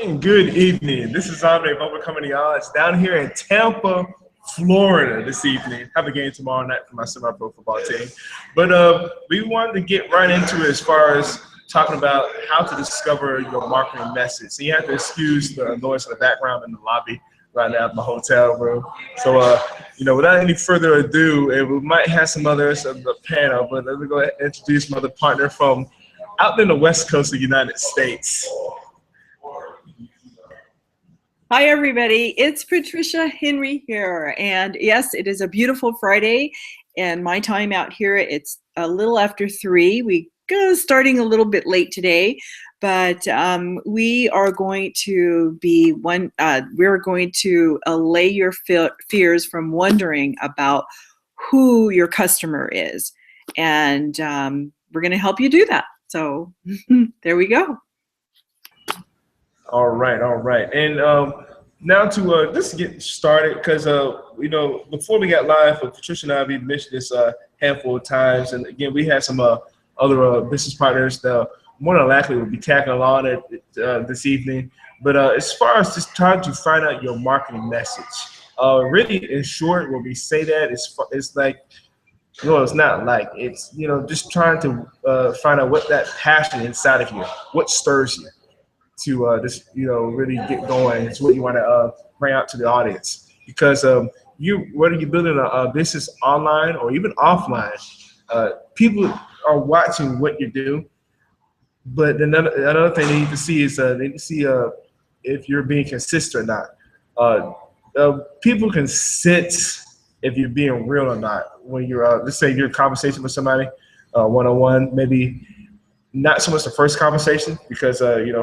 And good evening. This is Andre of Overcoming the Odds down here in Tampa, Florida this evening. Have a game tomorrow night for my semi-pro football team. But we wanted to get right into it as far as talking about how to discover your marketing message. So you have to excuse the noise in the background in the lobby right now at my hotel room. So, without any further ado, and we might have some others on the panel, but let me go ahead and introduce my other partner from out in the West Coast of the United States. Hi, everybody. It's Patricia Henry here. And yes, it is a beautiful Friday. And my time out here, it's a little after 3. We go starting a little bit late today, but we are going to we're going to allay your fears from wondering about who your customer is. And we're going to help you do that. So there we go. All right. And now to just get started, because, before we got live, Patricia and I, we mentioned this a handful of times. And again, we had some other business partners that more than likely will be tagging along this evening. But as far as just trying to find out your marketing message, really in short, when we say that, it's like, it's not like, it's, just trying to find out what that passion inside of you, what stirs you to just really get going. It's what you want to bring out to the audience, because whether you're building a business online or even offline, people are watching what you do. But another thing they need to see is they need to see if you're being consistent or not. People can sense if you're being real or not when you're let's say you're in conversation with somebody one-on-one, maybe not so much the first conversation, because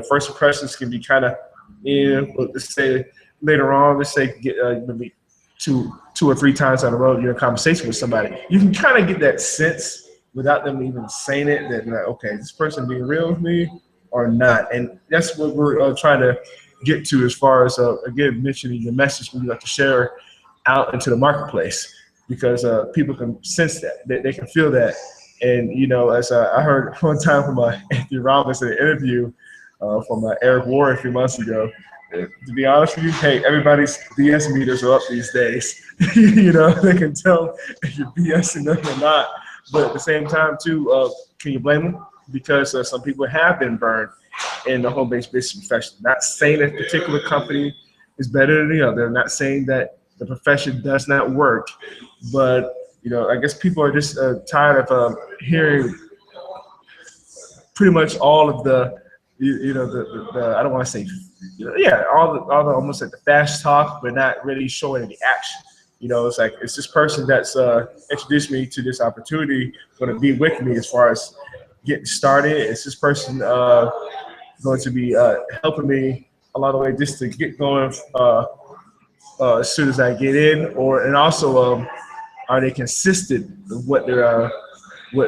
first impressions can be kind of, let's say later on, let's say maybe two or three times on the road you're in conversation with somebody, you can kind of get that sense without them even saying it that, like, okay, this person being real with me or not. And that's what we're trying to get to as far as again mentioning your message when you like to share out into the marketplace, because people can sense that, they can feel that. And, as I heard one time from Anthony Robbins in an interview from Eric Ward a few months ago, to be honest with you, hey, everybody's BS meters are up these days. They can tell if you're BSing them or not. But at the same time, too, can you blame them? Because some people have been burned in the home-based business profession. Not saying that particular company is better than the other. Not saying that the profession does not work, but I guess people are just tired of hearing pretty much all of the, I don't want to say, all the almost like the fast talk, but not really showing any action. It's like, it's this person that's introduced me to this opportunity, going to be with me as far as getting started. It's this person going to be helping me along the way just to get going as soon as I get in, and also are they consistent with what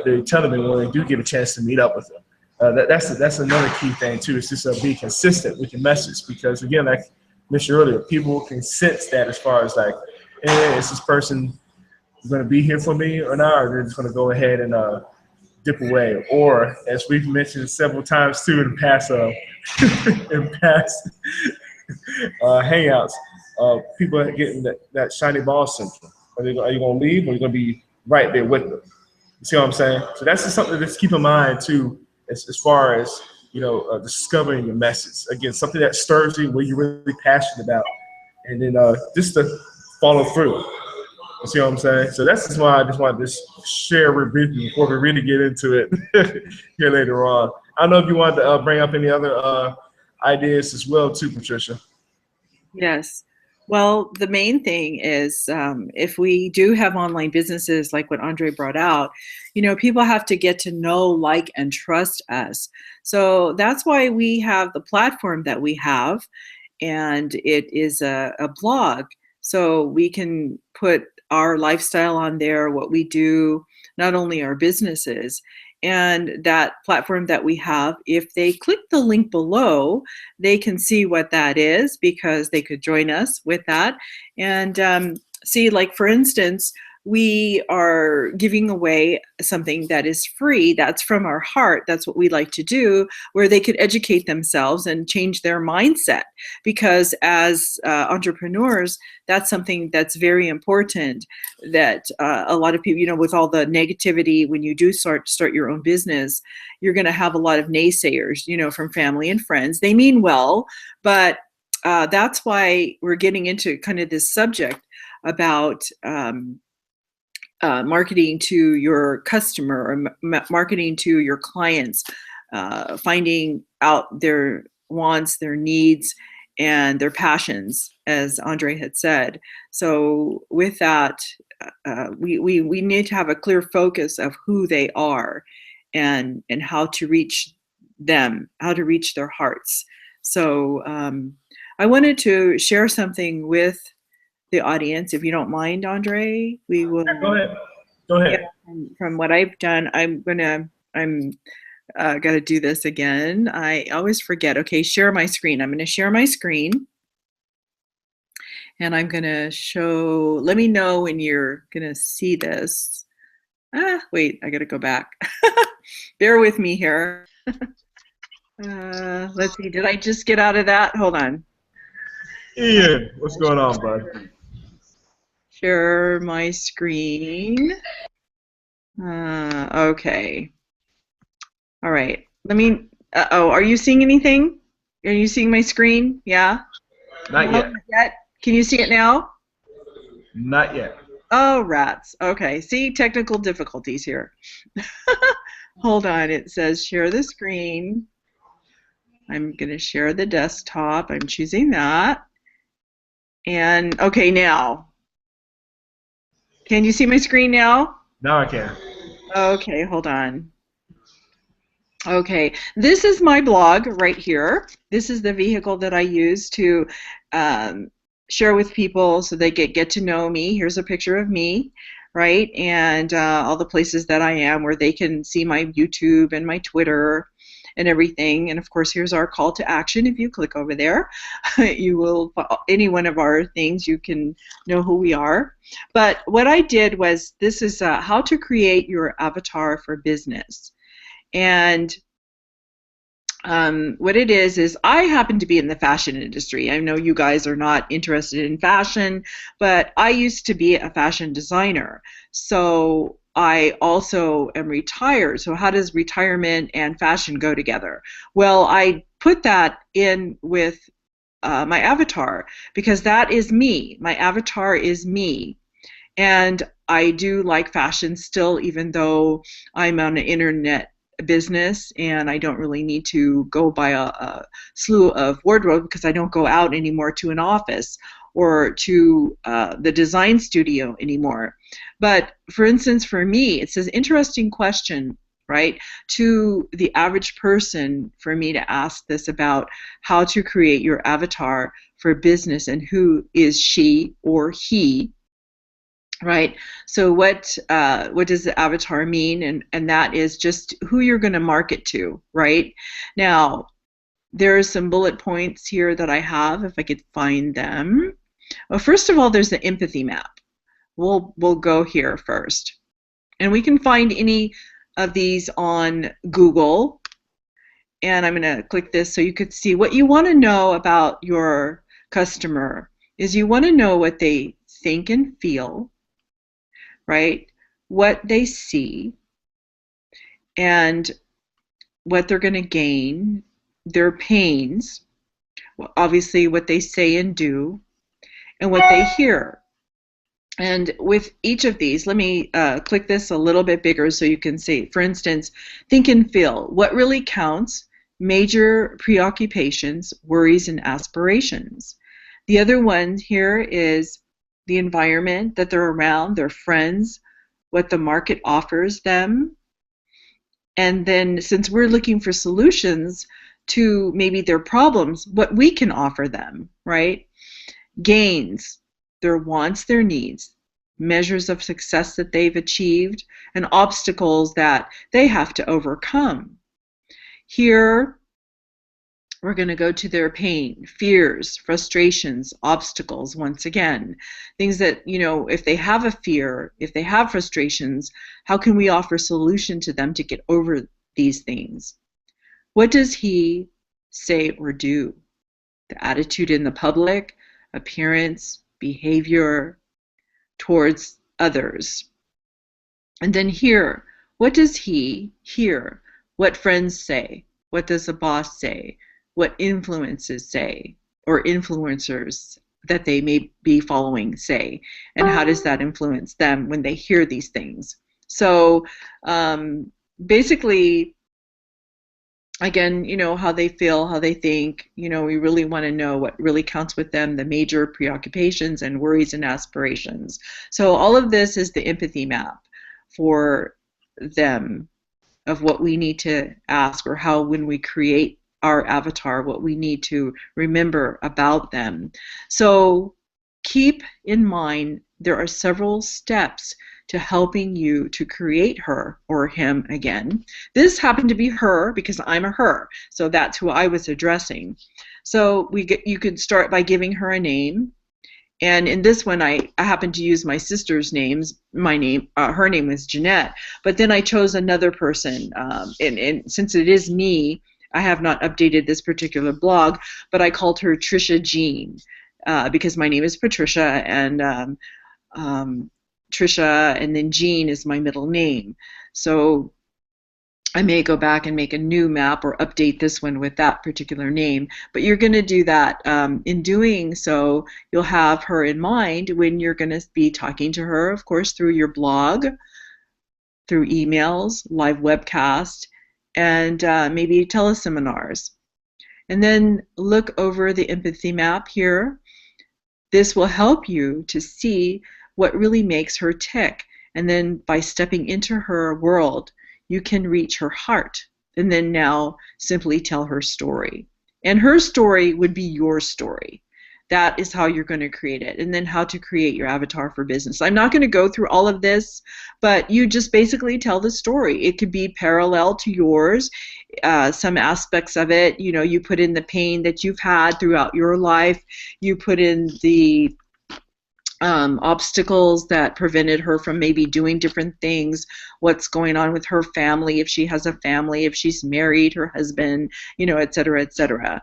they're telling me when they do get a chance to meet up with them? That's another key thing too. Is just be consistent with your message, because again, like I mentioned earlier, people can sense that as far as like, is this person going to be here for me or not, or they're just going to go ahead and dip away. Or as we've mentioned several times too in past hangouts, people are getting that shiny ball syndrome. Are you going to leave, or are you going to be right there with them? You see what I'm saying? So that's just something to just keep in mind too, as far as discovering your message. Again, something that stirs you, what you're really passionate about, and then just to follow through. You see what I'm saying? So that's just why I just wanted to share real briefly before we really get into it here later on. I don't know if you wanted to bring up any other ideas as well too, Patricia. Yes. Well, the main thing is if we do have online businesses like what Andre brought out, people have to get to know, like, and trust us. So that's why we have the platform that we have, and it is a blog. So we can put our lifestyle on there, what we do, not only our businesses. And that platform that we have, if they click the link below, they can see what that is, because they could join us with that. And see, like, for instance, we are giving away something that is free, that's from our heart, that's what we like to do, where they could educate themselves and change their mindset. Because as entrepreneurs, that's something that's very important, that a lot of people, you know, with all the negativity, when you do start your own business, you're going to have a lot of naysayers, you know, from family and friends. They mean well, but that's why we're getting into kind of this subject about marketing to your customer, or marketing to your clients, finding out their wants, their needs, and their passions, as Andre had said. So with that, we need to have a clear focus of who they are, and how to reach them, how to reach their hearts. So I wanted to share something with the audience, if you don't mind, Andre. We will. Go ahead. Go ahead. Yeah, from what I've done, I'm gonna do this again. I always forget. Okay, share my screen. I'm gonna share my screen, and I'm gonna show. Let me know when you're gonna see this. Wait, I gotta go back. Bear with me here. Let's see. Did I just get out of that? Hold on. Ian, what's going on, bud? Share my screen. Okay. All right. Let me. Oh, are you seeing anything? Are you seeing my screen? Yeah. Not yet. Yet. Can you see it now? Not yet. Oh, rats. Okay. See, technical difficulties here. Hold on. It says share the screen. I'm going to share the desktop. I'm choosing that. And okay, now. Can you see my screen now? Now I can. Okay, hold on. Okay, this is my blog right here. This is the vehicle that I use to share with people so they get to know me. Here's a picture of me, right? And all the places that I am, where they can see my YouTube and my Twitter and everything. And of course, here's our call to action. If you click over there, you will, any one of our things, you can know who we are. But what I did was, this is how to create your avatar for business. And what it is I happen to be in the fashion industry. I know you guys are not interested in fashion, but I used to be a fashion designer. So I also am retired. So how does retirement and fashion go together? Well, I put that in with my avatar, because that is me. My avatar is me. And I do like fashion still, even though I'm on an internet business and I don't really need to go buy a slew of wardrobe, because I don't go out anymore to an office or to the design studio anymore. But for instance, for me, it says interesting question, right, to the average person, for me to ask this about how to create your avatar for business, and who is she or he, right? So what does the avatar mean? And that is just who you're going to market to, right? Now, there's some bullet points here that I have, if I could find them. Well, first of all, there's the empathy map. We'll go here first. And we can find any of these on Google. And I'm going to click this so you could see what you want to know about your customer. Is you want to know what they think and feel, right? What they see, and what they're going to gain, their pains, obviously what they say and do, and what they hear. And with each of these, let me click this a little bit bigger so you can see. For instance, think and feel. What really counts? Major preoccupations, worries, and aspirations. The other one here is the environment that they're around, their friends, what the market offers them. And then, since we're looking for solutions to maybe their problems, what we can offer them, right? Gains, their wants, their needs, measures of success that they've achieved, and obstacles that they have to overcome. Here, We're going to go to their pain, fears, frustrations, obstacles, once again. Things that, if they have a fear, if they have frustrations, how can we offer solution to them to get over these things? What does he say or do? The attitude in the public, appearance, behavior towards others. And then here, what does he hear? What friends say? What does the boss say? What influences say, or influencers that they may be following say, and how does that influence them when they hear these things? So basically, again, how they feel, how they think, we really want to know what really counts with them, the major preoccupations and worries and aspirations. So all of this is the empathy map for them of what we need to ask, or how, when we create our avatar, what we need to remember about them. So keep in mind there are several steps to helping you to create her or him again. This happened to be her because I'm a her, so that's who I was addressing. So you could start by giving her a name. And in this one, I happened to use my sister's names. Her name was Jeanette, but then I chose another person. And since it is me, I have not updated this particular blog, but I called her Trisha Jean because my name is Patricia, and Trisha, and then Jean is my middle name. So I may go back and make a new map or update this one with that particular name, but you're going to do that. In doing so, you'll have her in mind when you're going to be talking to her, of course, through your blog, through emails, live webcast, and maybe teleseminars. And then look over the empathy map here. This will help you to see what really makes her tick. And then by stepping into her world, you can reach her heart. And then now simply tell her story. And her story would be your story. That is how you're going to create it. And then how to create your avatar for business. I'm not going to go through all of this, but you just basically tell the story. It could be parallel to yours. Some aspects of it, you put in the pain that you've had throughout your life. You put in the obstacles that prevented her from maybe doing different things, what's going on with her family, if she has a family, if she's married, her husband, et cetera, et cetera.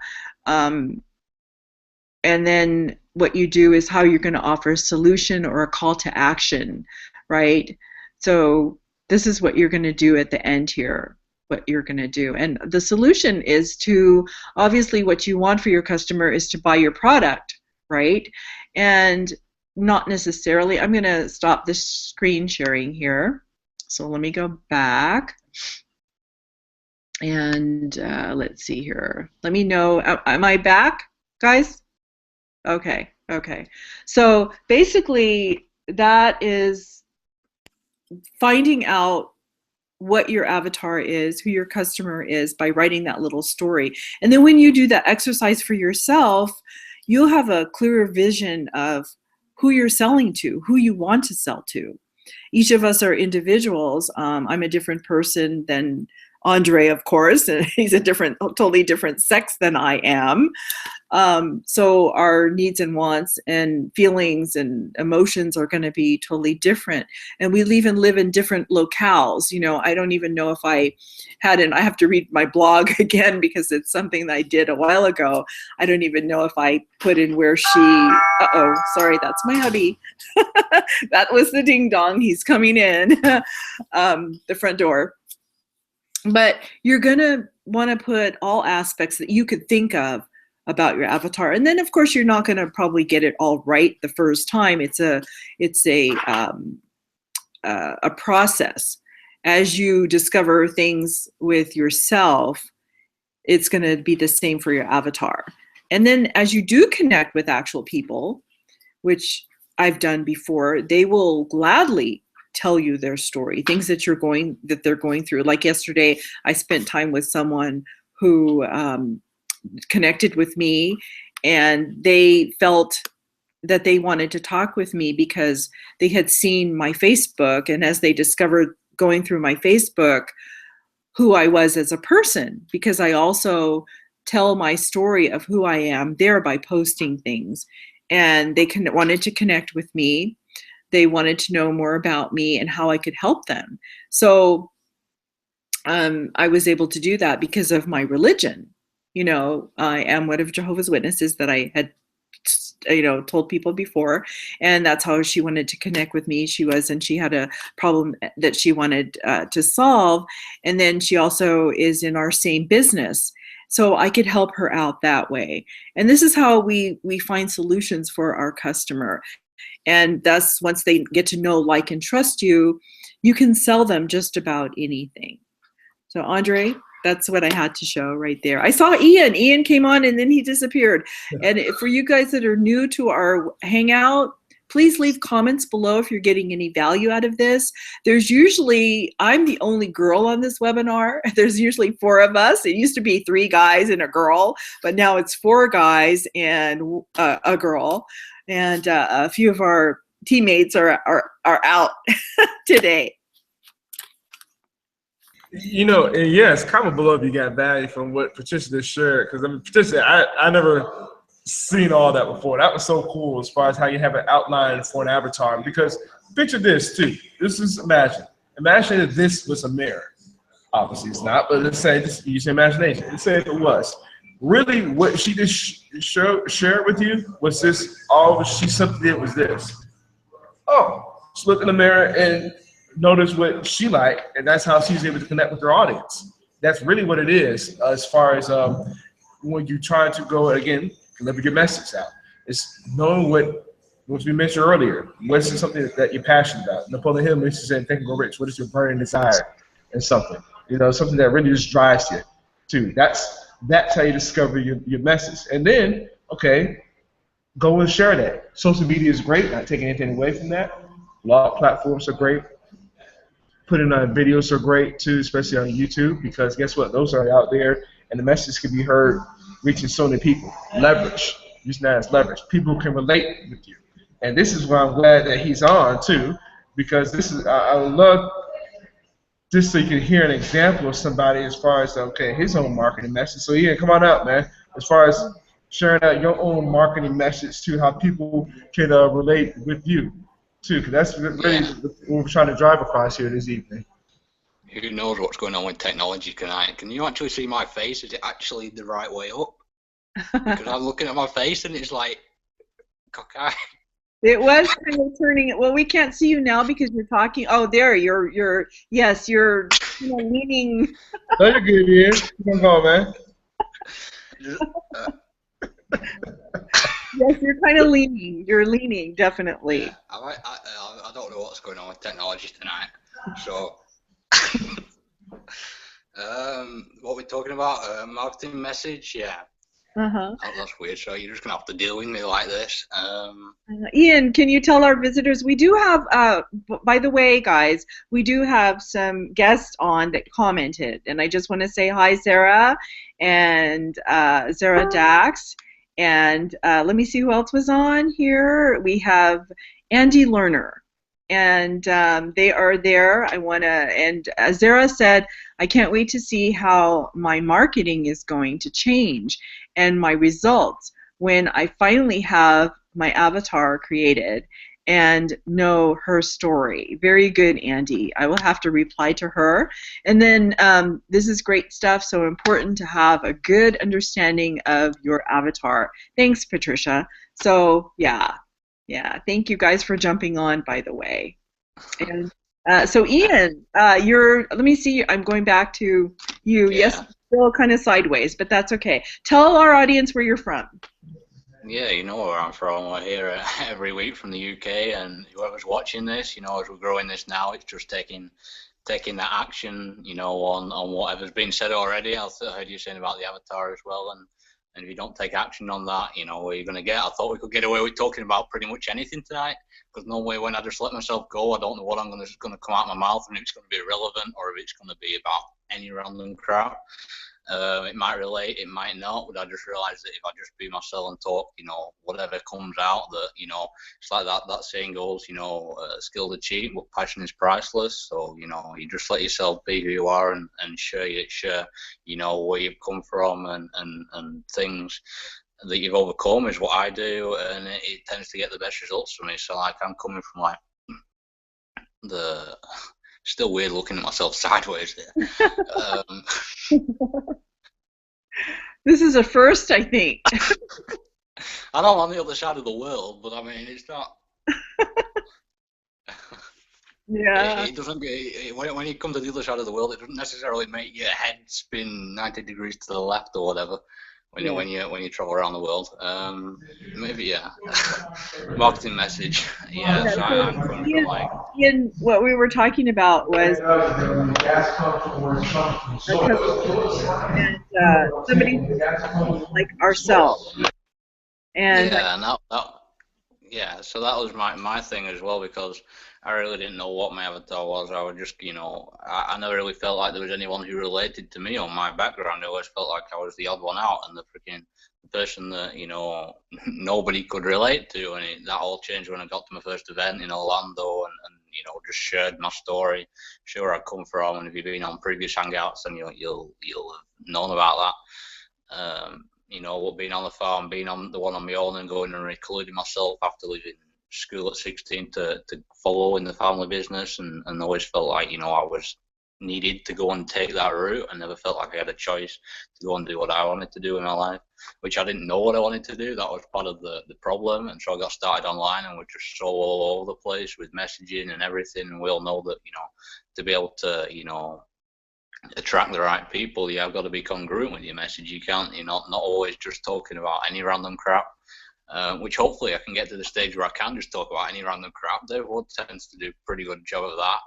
And then what you do is how you're going to offer a solution or a call to action, right? So this is what you're going to do at the end here, what you're going to do. And the solution is to, obviously what you want for your customer is to buy your product, right? And not necessarily, I'm going to stop this screen sharing here. So let me go back. And let's see here. Let me know, am I back, guys? Okay. So basically, that is finding out what your avatar is, who your customer is, by writing that little story. And then when you do that exercise for yourself, you'll have a clearer vision of who you're selling to, who you want to sell to. Each of us are individuals. I'm a different person than Andre, of course, and he's a totally different sex than I am. So our needs and wants and feelings and emotions are going to be totally different. And we even live in different locales. I don't even know if I have to read my blog again because it's something that I did a while ago. I don't even know if I put in where she, uh-oh, sorry, that's my hubby. That was the ding dong, he's coming in, the front door. But you're going to want to put all aspects that you could think of about your avatar. And then, of course, you're not going to probably get it all right the first time. It's a process. As you discover things with yourself, it's going to be the same for your avatar. And then as you do connect with actual people, which I've done before, they will gladly tell you their story, things that they're going through. Like yesterday, I spent time with someone who connected with me, and they felt that they wanted to talk with me because they had seen my Facebook, and as they discovered going through my Facebook who I was as a person, because I also tell my story of who I am there by posting things. And they wanted to connect with me. They wanted to know more about me and how I could help them. So I was able to do that because of my religion. You know, I am one of Jehovah's Witnesses that I had, you know, told people before, and that's how she wanted to connect with me. And she had a problem that she wanted to solve, and then she also is in our same business, so I could help her out that way. And this is how we find solutions for our customer. And thus, once they get to know, like, and trust you, you can sell them just about anything. So Andre, that's what I had to show right there. I saw Ian. Ian came on and then he disappeared. And for you guys that are new to our Hangout, please leave comments below if you're getting any value out of this. There's usually, I'm the only girl on this webinar. There's usually 4 of us. It used to be 3 guys and a girl, but now it's 4 guys and a girl. And a few of our teammates are out today. You know, and yes, comment below if you got value from what Patricia just shared. Because I mean, Patricia, I never seen all that before. That was so cool as far as how you have an outline for an avatar. Because picture this too. This is imagine. Imagine if this was a mirror. Obviously it's not, but let's say just use your imagination. Let's say if it was. Really, what she just shared with you was this. All she simply did was this. Oh, just look in the mirror and notice what she liked, and that's how she's able to connect with her audience. That's really what it is, as far as when you're trying to go, again, deliver your message out. It's knowing what we mentioned earlier. What's something that you're passionate about? Napoleon Hill used to say, "Think and Grow Rich." What is your burning desire in something? You know, something that really just drives you too. That's how you discover your message. And then, okay, go and share that. Social media is great, not taking anything away from that. Blog platforms are great. Putting on videos are great too, especially on YouTube, because guess what? Those are out there, and the message can be heard, reaching so many people. Leverage, using that as leverage. People can relate with you, and this is why I'm glad that he's on too, because this is I would love just so you can hear an example of somebody as far as his own marketing message. So yeah, come on out, man. As far as sharing out your own marketing message to how people can relate with you too, because that's really what we're trying to drive across here this evening. Who knows what's going on with technology tonight? Can you actually see my face? Is it actually the right way up? Because I'm looking at my face and it's like cockeyed. It was kind of turning. Well, we can't see you now because you're talking. Oh, there. You're. Yes, you're. You know, leaning. No, you're good, Ian. Come on, man. Yes, you're kind of leaning. You're leaning, definitely. Yeah, I don't know what's going on with technology tonight. So, what we're talking about, marketing message, yeah. Oh, that's weird. So you're just gonna have to deal with me like this. Ian, can you tell our visitors? We do have, by the way, guys, we do have some guests on that commented, and I just want to say hi, Sarah, and Sarah Dax. And let me see who else was on here. We have Andy Lerner, and they are there. And Zara said, I can't wait to see how my marketing is going to change and my results when I finally have my avatar created and know her story. Very good, Andy. I will have to reply to her. And then this is great stuff, so important to have a good understanding of your avatar. Thanks, Patricia. So, yeah, thank you guys for jumping on, by the way. And so, Ian, let me see, I'm going back to you. Yeah. Yes, still kind of sideways, but that's okay. Tell our audience where you're from. Yeah, you know where I'm from. We're here every week from the UK, and whoever's watching this, you know, as we're growing this now, it's just taking that action, you know, on whatever's been said already. I heard you saying about the avatar as well, and if you don't take action on that, you know, where you're going to get. I thought we could get away with talking about pretty much anything tonight, because normally when I just let myself go, I don't know what I'm going to come out of my mouth, and if it's going to be relevant or if it's going to be about any random crap. It might relate, it might not, but I just realized that if I just be myself and talk, you know, whatever comes out, that, you know, it's like that saying goes, you know, skill to cheat, but passion is priceless. So, you know, you just let yourself be who you are, and share, you know, where you've come from, and things that you've overcome is what I do, and it tends to get the best results for me. So like, I'm coming from like the, still weird looking at myself sideways there. This is a first, I think. I know I'm on the other side of the world, but I mean, it's not. Yeah. It doesn't. When you come to the other side of the world, it doesn't necessarily make your head spin 90 degrees to the left or whatever. When you travel around the world, maybe, yeah. Marketing message, yeah. So I'm coming from like. Ian, what we were talking about was somebody like ourselves, and Yeah, and yeah, so that was my thing as well, because I really didn't know what my avatar was. I would just, you know, I never really felt like there was anyone who related to me or my background. I always felt like I was the odd one out and the freaking person that, you know, nobody could relate to. And that all changed when I got to my first event in Orlando, and you know, just shared my story, share where I come from. And if you've been on previous hangouts, then you'll have known about that. You know, being on the farm, being on the one on my own, and going and recluding myself after leaving school at 16 to follow in the family business, and always felt like, you know, I was needed to go and take that route. I never felt like I had a choice to go and do what I wanted to do in my life, which I didn't know what I wanted to do. That was part of the problem. And so I got started online, and we're just so all over the place with messaging and everything. And we all know that, you know, to be able to, you know, attract the right people, you have got to be congruent with your message. You can't, you're not always just talking about any random crap, which hopefully I can get to the stage where I can just talk about any random crap. Dave Wood tends to do a pretty good job of that.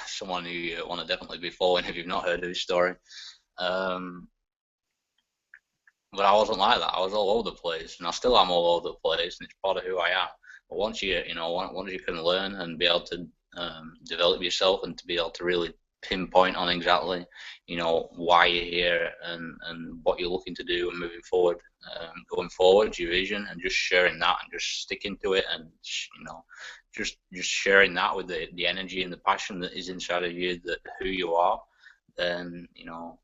Someone who you want to definitely be following if you've not heard of his story. But I wasn't like that. I was all over the place, and I still am all over the place, and it's part of who I am. But once you know, once you can learn and be able to develop yourself, and to be able to really pinpoint on exactly, you know, why you're here, and what you're looking to do and moving forward, going forward, your vision, and just sharing that and just sticking to it, and, you know, just sharing that with the energy and the passion that is inside of you, that who you are, then, you know,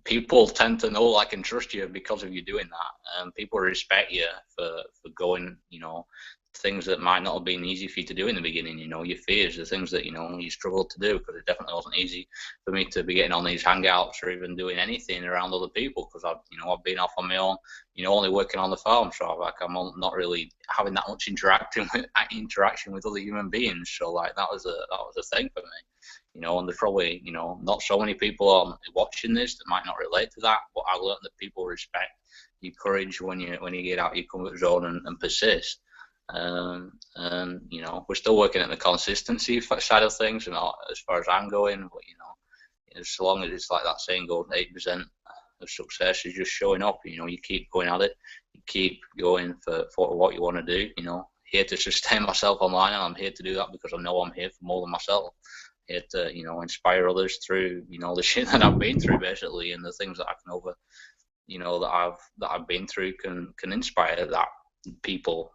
people tend to know, like, and trust you because of you doing that, and people respect you for going, you know, things that might not have been easy for you to do in the beginning. You know, your fears, the things that, you know, you struggled to do, because it definitely wasn't easy for me to be getting on these hangouts or even doing anything around other people, because I've been off on my own, you know, only working on the farm, so I'm not really having that much interaction with other human beings. So like, that was a thing for me. You know, and there's probably, you know, not so many people on watching this that might not relate to that, but I learned that people respect your courage when you get out your comfort zone and persist. And you know, we're still working at the consistency side of things, and as far as I'm going, but you know, as long as it's like that saying goes, 8% of success is just showing up. You know, you keep going at it, you keep going for what you want to do. You know, here to sustain myself online, and I'm here to do that because I know I'm here for more than myself. Here to, you know, inspire others through, you know, the shit that I've been through, basically, and the things that I can you know, that I've been through can inspire that people,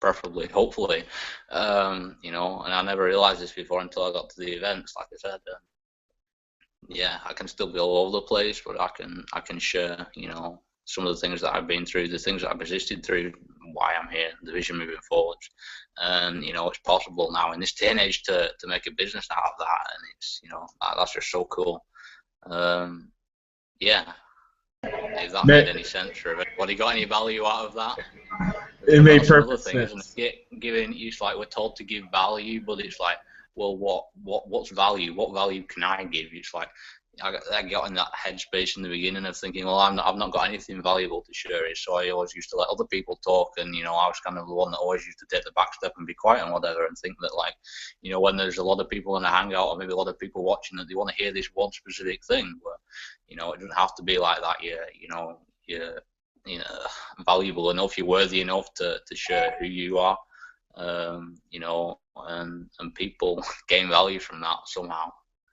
preferably, hopefully, you know. And I never realized this before until I got to the events, like I said. Yeah, I can still be all over the place, but I can share, you know, some of the things that I've been through, the things that I've persisted through, why I'm here, the vision moving forward. And, you know, it's possible now in this day and age to make a business out of that, and it's, you know, that's just so cool. Yeah, if that made any sense for everybody, got any value out of that? It made perfect sense. Isn't it? Giving, it's like we're told to give value, but it's like, well, what's value? What value can I give? It's like, I got in that headspace in the beginning of thinking, well, I've not got anything valuable to share. So I always used to let other people talk, and, you know, I was kind of the one that always used to take the back step and be quiet and whatever, and think that, like, you know, when there's a lot of people in a hangout, or maybe a lot of people watching, that they want to hear this one specific thing, but, you know, it doesn't have to be like that. You're valuable enough, you're worthy enough to share who you are, you know, and people gain value from that somehow.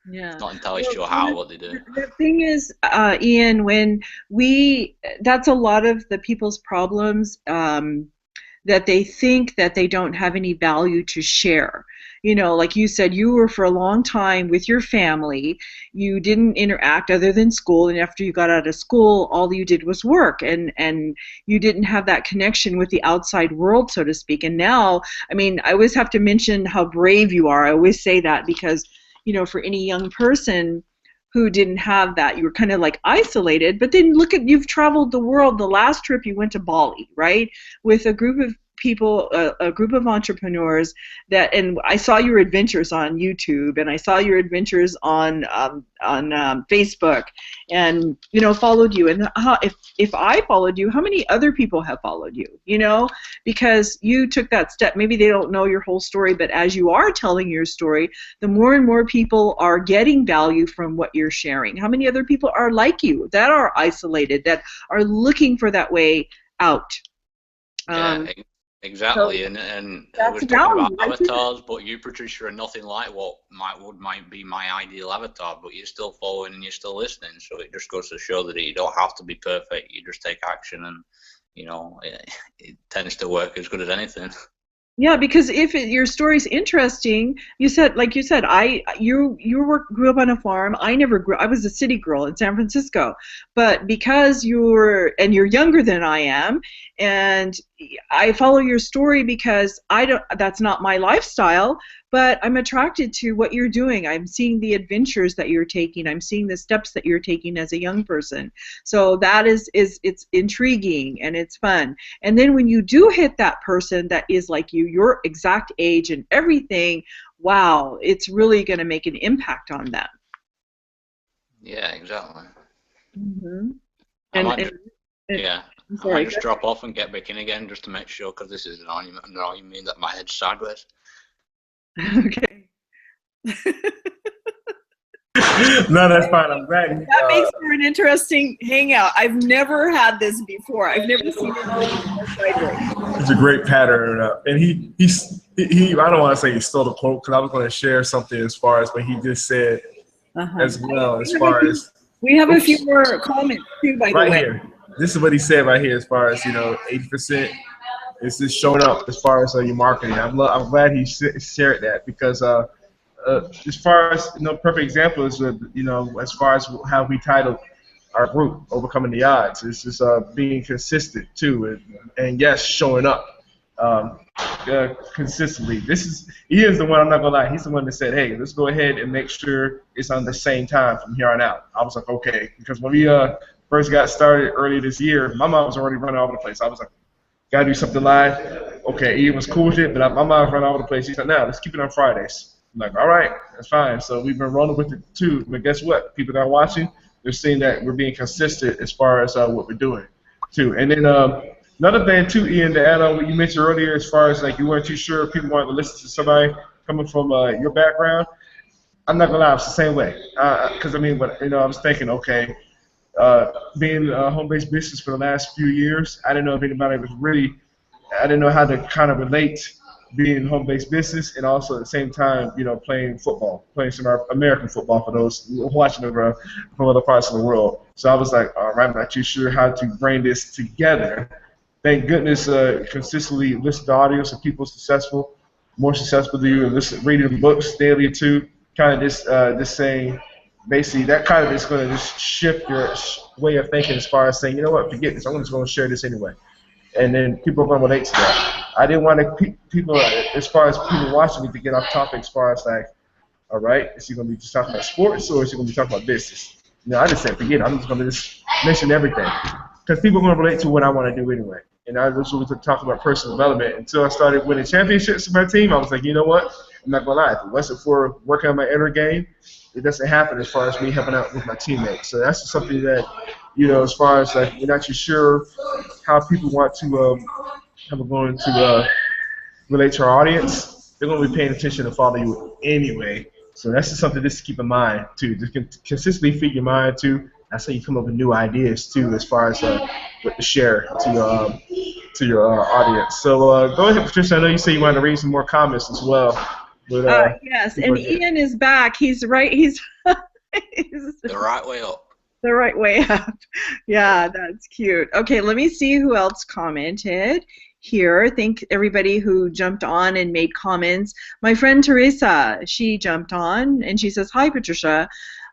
Yeah. Not entirely Well, sure how what they do. the thing is, Ian, that's a lot of the people's problems, that they think that they don't have any value to share. You know, like you said, you were for a long time with your family. You didn't interact other than school, and after you got out of school, all you did was work, and you didn't have that connection with the outside world, so to speak. And now, I mean, I always have to mention how brave you are. I always say that because, you know, for any young person who didn't have that, you were kind of like isolated. But then look at, you've traveled the world. The last trip you went to Bali, right, with a group of people, a group of entrepreneurs that, and I saw your adventures on YouTube, and I saw your adventures on Facebook, and, you know, followed you. And if I followed you, how many other people have followed you? You know, because you took that step. Maybe they don't know your whole story, but as you are telling your story, the more and more people are getting value from what you're sharing. How many other people are like you, that are isolated, that are looking for that way out? Yeah, exactly. So and I that's was talking about value right there. avatars, but you, Patricia, are nothing like what might be my ideal avatar, but you're still following and you're still listening. So it just goes to show that you don't have to be perfect. You just take action, and you know, it tends to work as good as anything. Yeah, because if your story's interesting, you said, like you said, grew up on a farm. I never grew. I was a city girl in San Francisco, but because you're younger than I am, and I follow your story because I don't. That's not my lifestyle, but I'm attracted to what you're doing. I'm seeing the adventures that you're taking. I'm seeing the steps that you're taking as a young person. So that is it's intriguing and it's fun. And then when you do hit that person that is like you, your exact age and everything, wow, it's really going to make an impact on them. Yeah, exactly. Mm-hmm. I might And, yeah, I'm I sorry. might just drop off and get back in again just to make sure, because this is annoying me that my head's sideways. Okay. No, that's fine. I'm glad. That makes for an interesting hangout. I've never had this before. I've never seen it sideways. It's a great pattern, and he I don't want to say he stole the quote, because I was going to share something as far as what he just said as well, as far as we have a few more comments too, by the way. right here. This is what he said right here, as far as, you know, 80% is just showing up as far as your marketing. I'm glad he shared that, because as far as, you know, perfect example is, you know, as far as how we titled our group, Overcoming the Odds. It's just being consistent too, and yes, showing up consistently. He is the one, I'm not gonna lie, he's the one that said, hey, let's go ahead and make sure it's on the same time from here on out. I was like, okay, because when we first got started earlier this year, my mom was already running all over the place. I was like, gotta do something live. Okay, Ian was cool with it, but my mom was running all over the place. He said, no, let's keep it on Fridays. I'm like, all right, that's fine. So we've been rolling with it too. But guess what? People that are watching, they're seeing that we're being consistent as far as what we're doing too. And then another thing too, Ian, to add on what you mentioned earlier, as far as like you weren't too sure if people wanted to listen to somebody coming from your background. I'm not gonna lie, it's the same way. Because I mean, but, you know, I was thinking, okay, being a home-based business for the last few years, I didn't know if anybody was really, I didn't know how to kind of relate being home-based business and also at the same time, you know, playing football, playing some American football for those watching over from other parts of the world. So I was like, all right, I'm not too sure how to bring this together. Thank goodness, consistently listen to audio so people successful, more successful than you, and listen, reading books daily too. Kind of just saying, basically, that kind of is going to just shift your way of thinking as far as saying, you know what, forget this, I'm just going to share this anyway. And then people are going to relate to that. I didn't want people, as far as people watching me, to get off topic as far as like, all right, is he going to be just talking about sports or is he going to be talking about business? You know, I just said, forget it. I'm just going to just mention everything. Because people are going to relate to what I want to do anyway. And I was really talking about personal development. Until I started winning championships with my team, I was like, you know what? I'm not going to lie. If it wasn't for working on my inner game, it doesn't happen as far as me helping out with my teammates. So that's just something that, you know, as far as like, you're not too sure how people want to, how we're going to relate to our audience, they're going to be paying attention to follow you anyway. So that's just something just to keep in mind too. Just consistently feed your mind too. That's how you come up with new ideas too, as far as what to share to your audience. So go ahead, Patricia. I know you say you wanted to read some more comments as well. But yes, people and are getting- Ian is back. He's right. He's, he's The right way up. the right way up. Yeah, that's cute. Okay, let me see who else commented here. Thank everybody who jumped on and made comments. My friend Teresa, she jumped on and she says, "Hi, Patricia.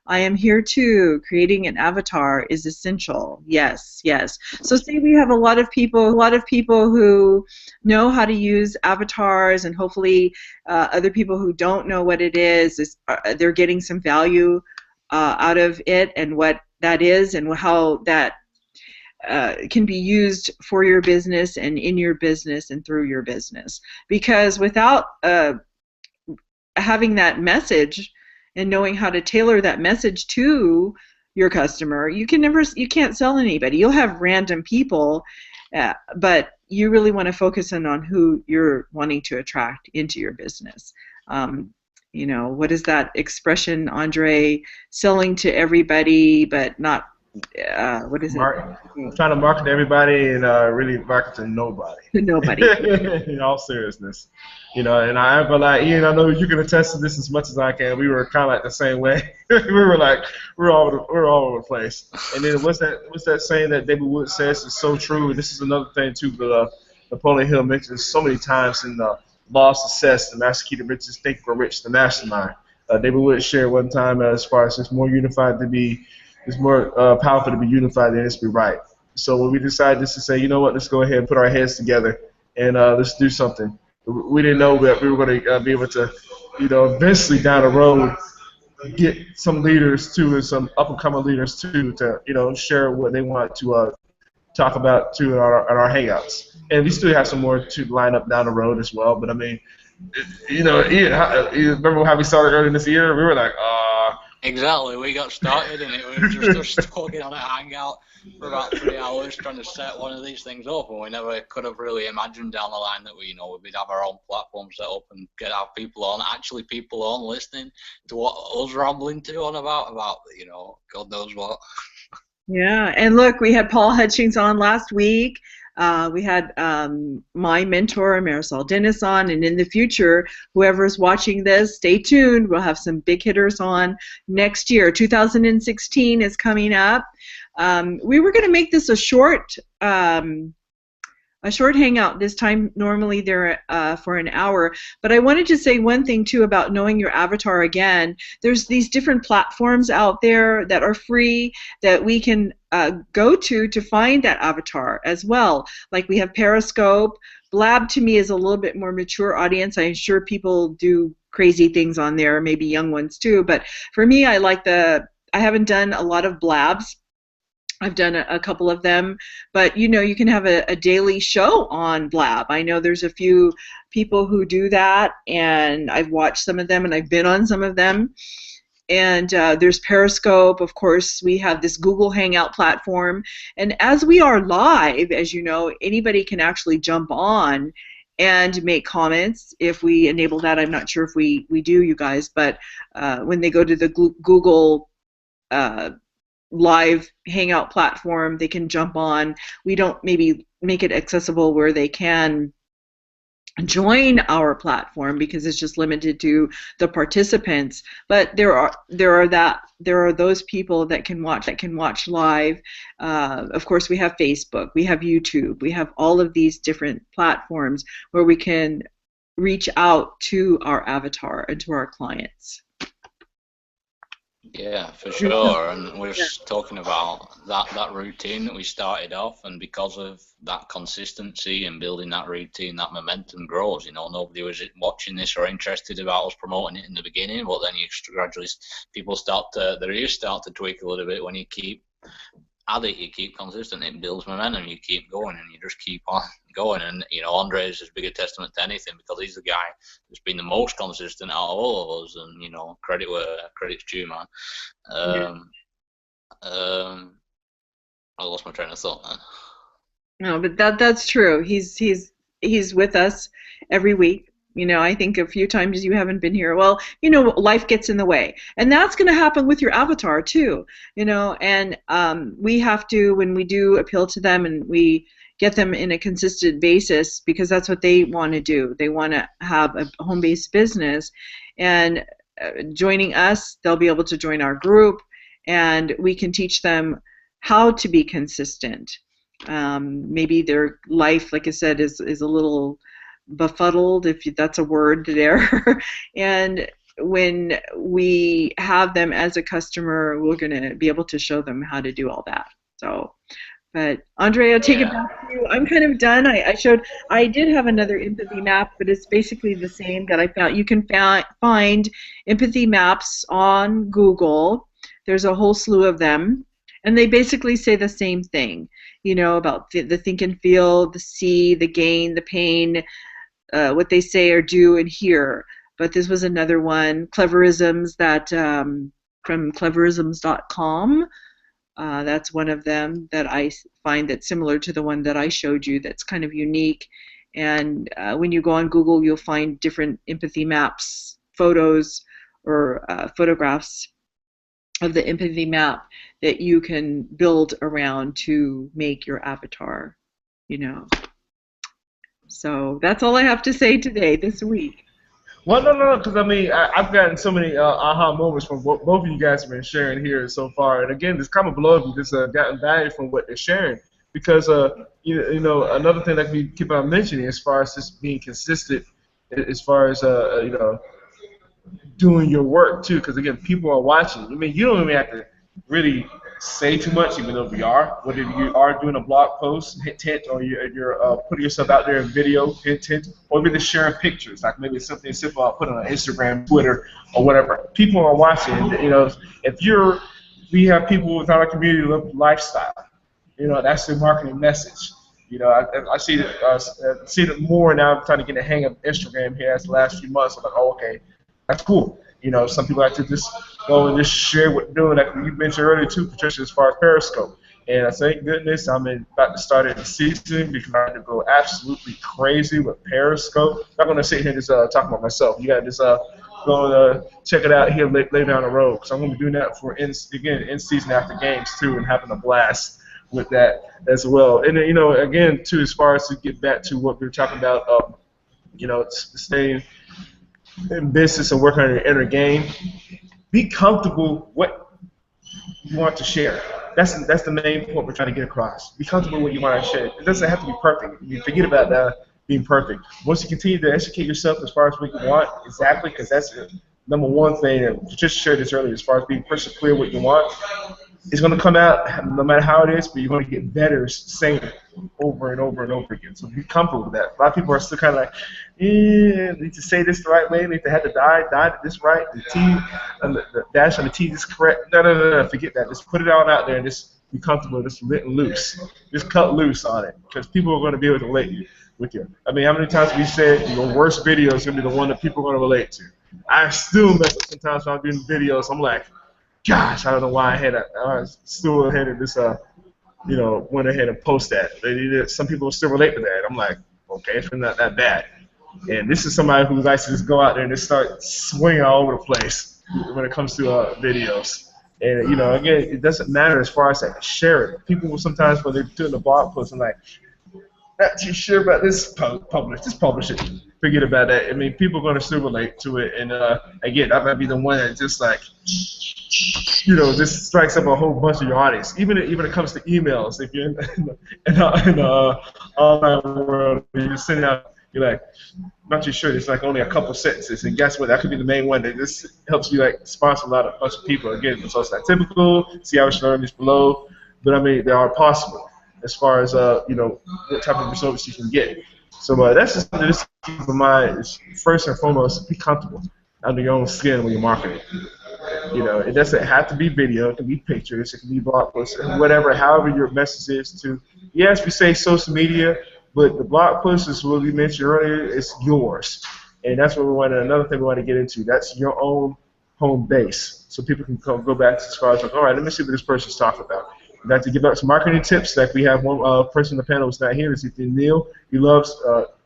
I am here too. Creating an avatar is essential." Yes, yes. So see, we have a lot of people who know how to use avatars, and hopefully other people who don't know what it is they're getting some value out of it and what that is and how that can be used for your business and in your business and through your business. Because without having that message and knowing how to tailor that message to your customer, you can't sell anybody. You'll have random people, but you really want to focus in on who you're wanting to attract into your business. You know, what is that expression, Andre? Selling to everybody, but not, what is it? Trying to market to everybody and really market to nobody. To nobody. In all seriousness, you know. And I ain't gonna lie, Ian, I know you can attest to this as much as I can. We were kind of like the same way. we're all over the place. And then what's that saying that David Wood says is so true? This is another thing too, but Napoleon Hill mentions so many times in Law of Success, the Master Key to Riches, Think Grow Rich, the Mastermind. David Wood shared one time as far as it's more powerful to be unified than it is to be right. So when we decided just to say, you know what, let's go ahead and put our heads together and let's do something. We didn't know that we were going to be able to, you know, eventually down the road get some leaders too and some up-and-coming leaders too to, you know, share what they want to talk about too in our hangouts. And we still have some more to line up down the road as well. But I mean, you know, you remember how we started earlier this year? We were like, Exactly. We got started and it was just us talking on a hangout for about 3 hours trying to set one of these things up, and we never could have really imagined down the line that we'd have our own platform set up and get our people on, listening to what us rambling to on about, you know, God knows what. Yeah, and look, we had Paul Hutchings on last week. We had my mentor, Marisol Dennis, on, and in the future, whoever's watching this, stay tuned. We'll have some big hitters on next year. 2016 is coming up. We were going to make this a short hangout this time. Normally they're for an hour, but I wanted to say one thing too about knowing your avatar. Again, there's these different platforms out there that are free that we can go to find that avatar as well. Like we have Periscope. Blab to me is a little bit more mature audience. I'm sure people do crazy things on there, maybe young ones too, but for me, I haven't done a lot of blabs. I've done a couple of them, but you know, you can have a daily show on Blab. I know there's a few people who do that, and I've watched some of them, and I've been on some of them. And there's Periscope. Of course, we have this Google Hangout platform, and as we are live, as you know, anybody can actually jump on and make comments if we enable that. I'm not sure if we do, you guys, but when they go to the Google live hangout platform, they can jump on. We don't maybe make it accessible where they can join our platform because it's just limited to the participants, but there are those people that can watch live. Of course, we have Facebook, we have YouTube, we have all of these different platforms where we can reach out to our avatar and to our clients. Yeah, for sure. And we're talking about that routine that we started off, and because of that consistency and building that routine, that momentum grows. You know, nobody was watching this or interested about us promoting it in the beginning, but then you gradually, their ears start to tweak a little bit when you keep at it, you keep consistent, it builds momentum, you keep going, and you just keep on going. And you know, Andre is as big a testament to anything because he's the guy who's been the most consistent out of all of us, and you know, credit where credit's due, man. I lost my train of thought then. No, but that's true. He's with us every week. You know, I think a few times you haven't been here. Well, you know, life gets in the way. And that's going to happen with your avatar too, you know, and we have to, when we do appeal to them and we, get them in a consistent basis, because that's what they want to do. They want to have a home-based business, and joining us, they'll be able to join our group, and we can teach them how to be consistent. Maybe their life, like I said, is a little befuddled, if that's a word there. And when we have them as a customer, we're going to be able to show them how to do all that. So, but Andre, I'll take it back to you. I'm kind of done. I did have another empathy map, but it's basically the same that I found. You can find empathy maps on Google. There's a whole slew of them, and they basically say the same thing, you know, about the think and feel, the see, the gain, the pain, what they say or do and hear. But this was another one, Cleverisms, that from cleverisms.com. That's one of them that I find that's similar to the one that I showed you, that's kind of unique. And when you go on Google, you'll find different empathy maps, photos, or photographs of the empathy map that you can build around to make your avatar, you know. So that's all I have to say today, this week. Well, no, because I mean, I've gotten so many aha moments from what both of you guys have been sharing here so far. And again, this comment below, if you just gotten value from what they're sharing, because you know, another thing that we keep on mentioning as far as just being consistent, as far as you know, doing your work too. Because again, people are watching. I mean, you don't even have to really say too much, even though we are. Whether you are doing a blog post, hint, or you're putting yourself out there in video, hint, or maybe sharing pictures, like maybe something simple I'll put on Instagram, Twitter, or whatever. People are watching. You know, we have people within our community who love lifestyle. You know, that's the marketing message. You know, I see it more now. I'm trying to get a hang of Instagram here as the last few months. I'm like, oh, okay, that's cool. You know, some people like to just go and just share what they're doing, like you mentioned earlier too, Patricia, as far as Periscope. And I thank goodness I'm about to start the season, because I have to go absolutely crazy with Periscope. I'm not going to sit here and just talk about myself. You got to just go and check it out here later down the road, because I'm going to be doing that for in season after games too, and having a blast with that as well. And then, you know, again too, as far as to get back to what we were talking about, you know, staying in business and working on your inner game, be comfortable what you want to share. That's the main point we're trying to get across. Be comfortable with what you want to share. It doesn't have to be perfect. You forget about that being perfect. Once you continue to educate yourself as far as what you want, exactly, because that's the number one thing, and just shared this earlier, as far as being crystal clear what you want, it's going to come out no matter how it is, but you're going to get better saying it over and over and over again. So be comfortable with that. A lot of people are still kind of like, need to say this the right way, need to have the die this right, the T, and the dash on the T is correct. No, forget that. Just put it all out there and just be comfortable, just letting loose. Just cut loose on it, because people are going to be able to relate with you. I mean, how many times we said your worst video is going to be the one that people are going to relate to? I still mess up sometimes when I'm doing videos. I'm like, gosh, I don't know why I still went ahead and just, you know, went ahead and post that. Some people still relate to that. I'm like, okay, it's not that bad. And this is somebody who likes to just go out there and just start swinging all over the place when it comes to videos. And, you know, again, it doesn't matter as far as I share it. People will sometimes, when they're doing the blog post, I'm like, not too sure about this, just publish it. Forget about that. I mean, people are going to still relate to it. And, again, I might be the one that just, like, you know, this strikes up a whole bunch of your audience. Even when it comes to emails, if you're in the online world, you send out, you're like, not too sure, it's like only a couple sentences, and guess what? That could be the main one that just helps you like sponsor a bunch of people. Again, so it's not typical. See, I was learning this below, but I mean, they are possible as far as you know, what type of results you can get. So that's just something to keep in mind. Is first and foremost, be comfortable under your own skin when you're marketing. You know, it doesn't have to be video. It can be pictures. It can be blog posts, whatever. However your message is to. Yes, we say social media, but the blog post is what we mentioned earlier. It's yours, and that's what we want. Another thing we want to get into. That's your own home base, so people can go back as far as like, all right, let me see what this person's talking about. We'd like to give out some marketing tips. Like we have one person in the panel who's not here. Is Neil. He loves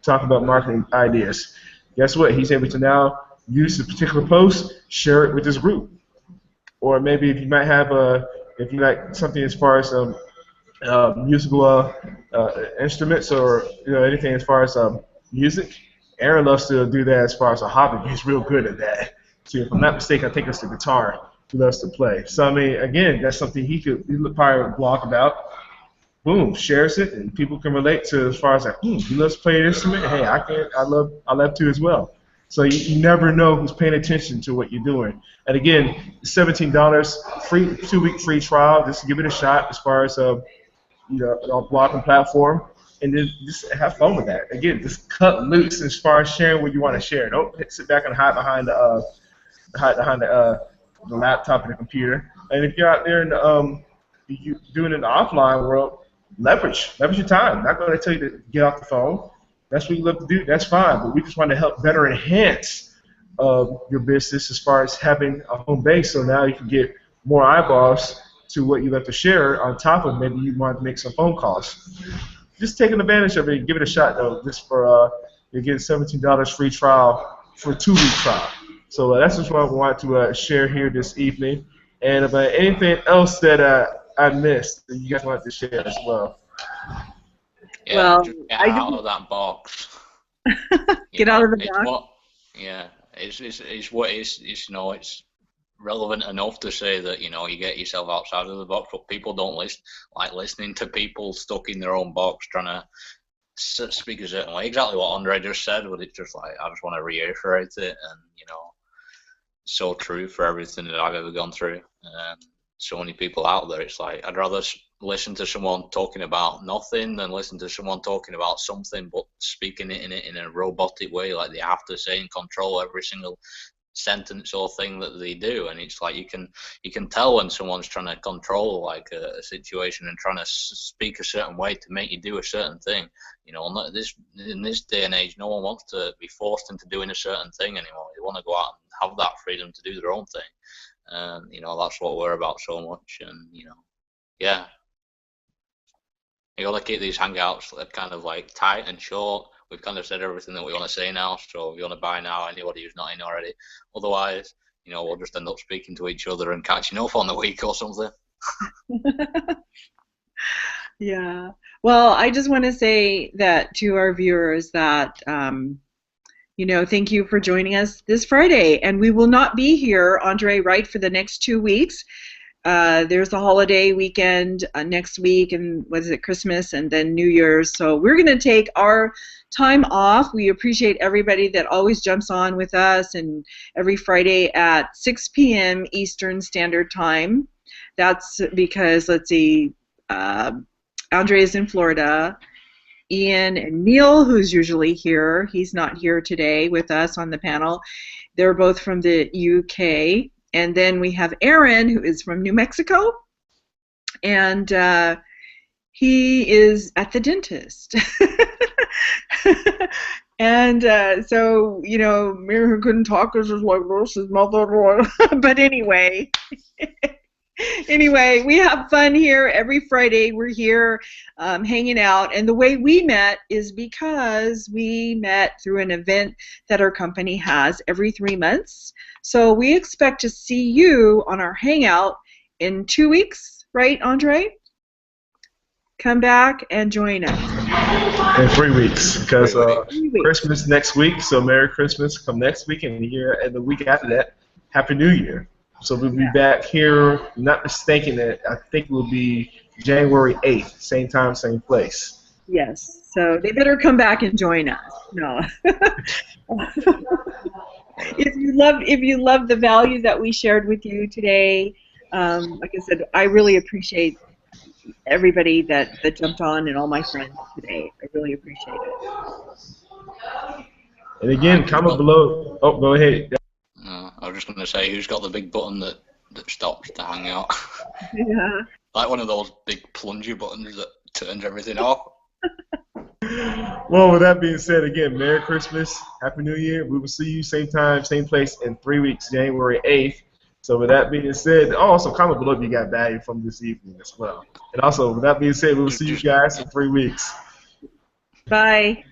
talking about marketing ideas. Guess what? He's able to now use a particular post, share it with his group. Or maybe if you might have if you like something as far as musical instruments or anything as far as music. Aaron loves to do that as far as a hobby. He's real good at that. So if I'm not mistaken, I think it's the guitar he loves to play. So I mean, again, that's something he probably blog about. Boom, shares it, and people can relate to as far as like, he loves to play an instrument. Hey, I love to as well. So you never know who's paying attention to what you're doing. And again, $17 free 2-week free trial. Just give it a shot as far as on blogging platform, and then just have fun with that. Again, just cut loose as far as sharing what you want to share. Don't sit back and hide behind the laptop and the computer. And if you're out there in you doing it in the offline world, leverage your time. I'm not going to tell you to get off the phone. That's what you love to do. That's fine. But we just want to help better enhance your business as far as having a home base. So now you can get more eyeballs to what you love to share. On top of maybe you want to make some phone calls. Just taking advantage of it. Give it a shot though. Just for you get $17 free trial for a 2-week trial. So that's just what I want to share here this evening. And about anything else that I missed that you guys want to share as well. Yeah, well, just get out of that box. Get out of the box. It's relevant enough to say that you get yourself outside of the box, but people don't like listening to people stuck in their own box trying to speak a certain way. Exactly what Andre just said, but it's just like I just want to reiterate it, and so true for everything that I've ever gone through. So many people out there, it's like I'd rather listen to someone talking about nothing than listen to someone talking about something but speaking it in a robotic way, like they have to say and control every single sentence or thing that they do. And it's like you can tell when someone's trying to control like a situation and trying to speak a certain way to make you do a certain thing. In this day and age, no one wants to be forced into doing a certain thing anymore. They want to go out and have that freedom to do their own thing. And that's what we're about so much. And yeah, you gotta keep these hangouts kind of like tight and short. We've kind of said everything that we want to say now. So if you want to buy now, anybody who's not in already. Otherwise, we'll just end up speaking to each other and catching up on the week or something. Yeah. Well, I just want to say that to our viewers that thank you for joining us this Friday. And we will not be here, Andre, right, for the next 2 weeks. There's a holiday weekend next week, and what is it, Christmas, and then New Year's. So we're going to take our time off. We appreciate everybody that always jumps on with us, and every Friday at 6 p.m. Eastern Standard Time. That's because, let's see, Andre is in Florida. Ian and Neil, who's usually here, he's not here today with us on the panel. They're both from the UK. And then we have Aaron, who is from New Mexico. And he is at the dentist. And so, Mary couldn't talk because it's like this, his mother. But anyway. Anyway, we have fun here every Friday. We're here hanging out, and the way we met is because we met through an event that our company has every 3 months. So we expect to see you on our hangout in 2 weeks, right, Andre? Come back and join us. In 3 weeks, because Christmas next week, so Merry Christmas come next week, and the week after that, Happy New Year. So we'll be back here, not mistaken, I think it will be January 8th, same time, same place. Yes, so they better come back and join us. No. If you love the value that we shared with you today, like I said, I really appreciate everybody that jumped on and all my friends today. I really appreciate it. And again, comment below. Oh, go ahead. I was just going to say, who's got the big button that stops the hangout? Yeah. Like one of those big plunger buttons that turns everything off. Well, with that being said, again, Merry Christmas, Happy New Year. We will see you same time, same place in 3 weeks, January 8th. So with that being said, also comment below if you got value from this evening as well. And also, with that being said, we will see you guys in 3 weeks. Bye.